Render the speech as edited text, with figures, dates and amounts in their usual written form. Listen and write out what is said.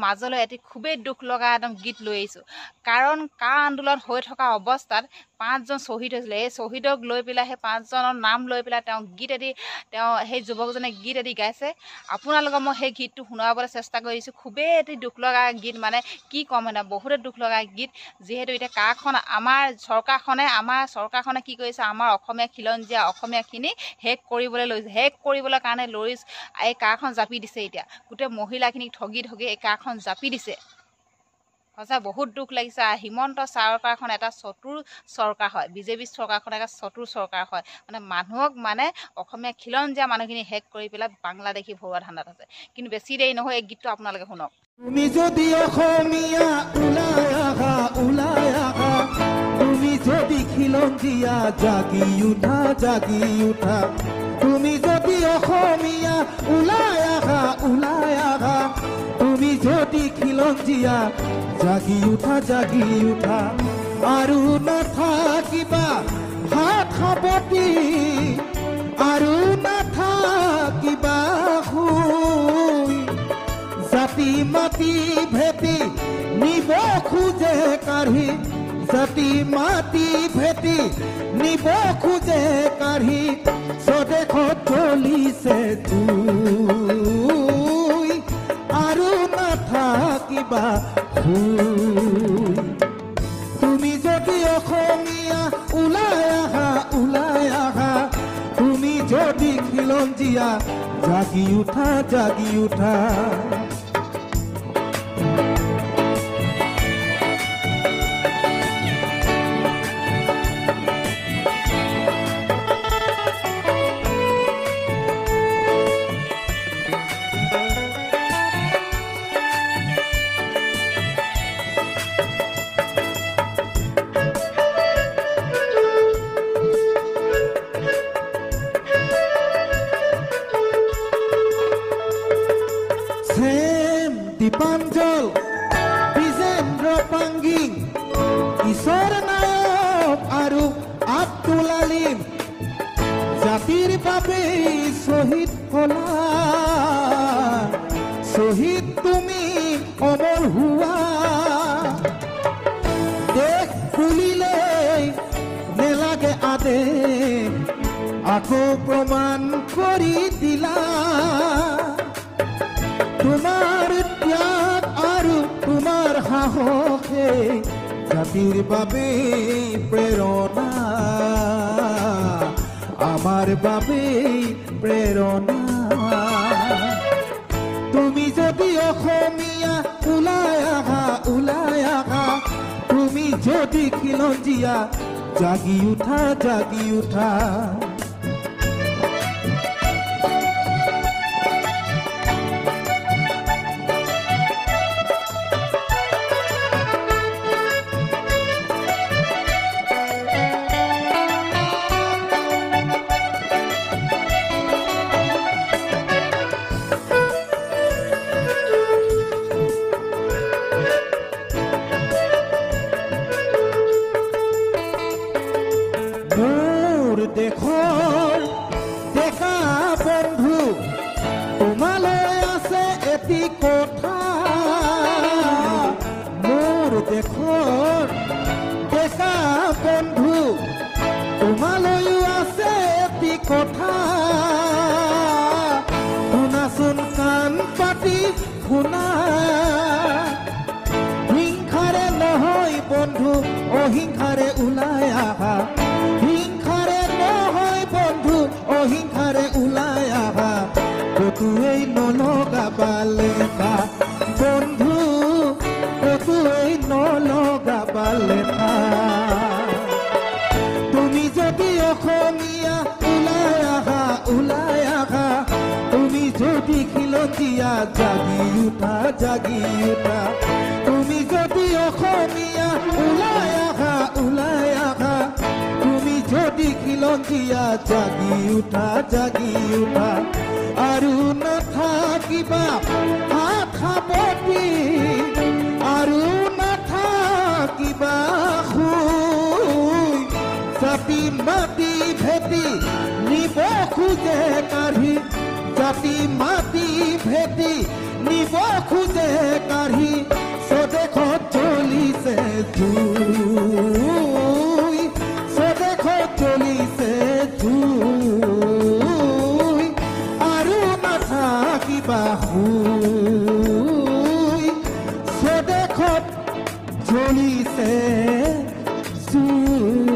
মাজলৈ এটি খুবেই দুখ লগা একদম গীত লৈ আহিছোঁ। কাৰণ কা আন্দোলন হৈ থকা অৱস্থাত 5জন শ্বহীদ হৈছিলে। এই শ্বহীদক লৈ পেলাই সেই 5জনৰ নাম লৈ পেলাই তেওঁ সেই যুৱকজনে গীত এটি গাইছে। আপোনালোকক মই সেই গীতটো শুনাবলৈ চেষ্টা কৰিছোঁ। খুবেই এটি দুখ লগা গীত, মানে কি ক'ম মানে বহুতে দুখ লগা গীত। যিহেতু এতিয়া আমাৰ চৰকাৰখনে কি কৰিছে, আমাৰ অসমীয়া খিলঞ্জীয়া অসমীয়াখিনি শেষ কৰিবলৈ লৈছে। শেষ কৰিবলৈ কাৰণে এই কাখন জাপি দিছে। এতিয়া গোটেই মহিলাখিনিক ঠগি এই কাখন জাপি দিছে। সঁচা বহুত দুখ লাগিছে। হিমন্ত চৰকাৰখন এটা চতুৰ চৰকাৰ হয়, বিজেপি চৰকাৰখন এটা চতুৰ চৰকাৰ হয়। মানে মানুহক অসমীয়া খিলঞ্জীয়া মানুহখিনি শেষ কৰি পেলাই বাংলাদেশী ভৰোৱা ধান্দাত আছে। কিন্তু বেছি দেৰি নহয়, এই গীতটো আপোনালোকে শুনক। তুমি যদি অসমীয়া ওলাই আহা, তুমি যদি খিলঞ্জীয়া জাগি উঠা, তুমি যদি অসমীয়া ওলাই আহা, তুমি যদি খিলঞ্জীয়া জাগি উঠা, আৰু নাথাকিবা হাত সাৱটি, আৰু নাথাকিবা শুই, জাতি মাটি ভেটি নিব খোজে কাঢ়ি, জাতি মাটি ভেটি নিব খোজে কাঢ়ি, স্বদেশত জ্বলিছে জুই, আৰু নাথাকিবা শুই। তুমি যদি অসমীয়া ওলাই আহা, তুমি যদি খিলঞ্জীয়া জাগি উঠা। দীপাঞ্জল বিজেন্দ্ৰ পাংগিং, ঈশ্বৰ নায়ক আৰু আব্দুল আলিম, জাতিৰ বাবে শ্বহীদ হলা, শ্বহীদ তুমি অমৰ হোৱা, দেশ বুলিলে নেলাগে আদেশ, আকৌ প্ৰমাণ কৰি দিলা, তোমাৰ ত্যাগ আৰু তোমাৰ সাহসে জাতিৰ বাবে প্ৰেৰণা, আমাৰ বাবে প্ৰেৰণা। তুমি যদি অসমীয়া ওলাই আহা, তুমি যদি খিলঞ্জীয়া জাগি উঠা। মোৰ দেশৰ ডেকা বন্ধু, তোমালৈ আছে এটি কথা, মোৰ দেশৰ ডেকা বন্ধু, তোমালৈও আছে এটি কথা, শুনাচোন কাণ পাতি শুনা, হিংসাৰে নহয় বন্ধু অহিংসাৰে ওলাই আহা, হিংসাৰে নহয় বন্ধু অহিংসাৰে ওলাই আহা, কতোৱেই নলগাবা লেঠা বন্ধু, কতোৱেই নলগাবা লেঠা। তুমি যদি অসমীয়া ওলাই আহা, তুমি যদি খিলঞ্জীয়া জাগি উঠা, তুমি যদি অসমীয়া ওলাই আহা, তুমি যদি খিলঞ্জীয়া জাগি উঠা, আৰু নাথাকিবা হাত সাৱটি, আৰু নাথাকিবা শুই, জাতি মাটি ভেটি নিব খোজে কাঢ়ি, জাতি মাটি ভেটি নিব খোজে নাথাকিবা শুই স্বদেশত জ্বলিছে জুই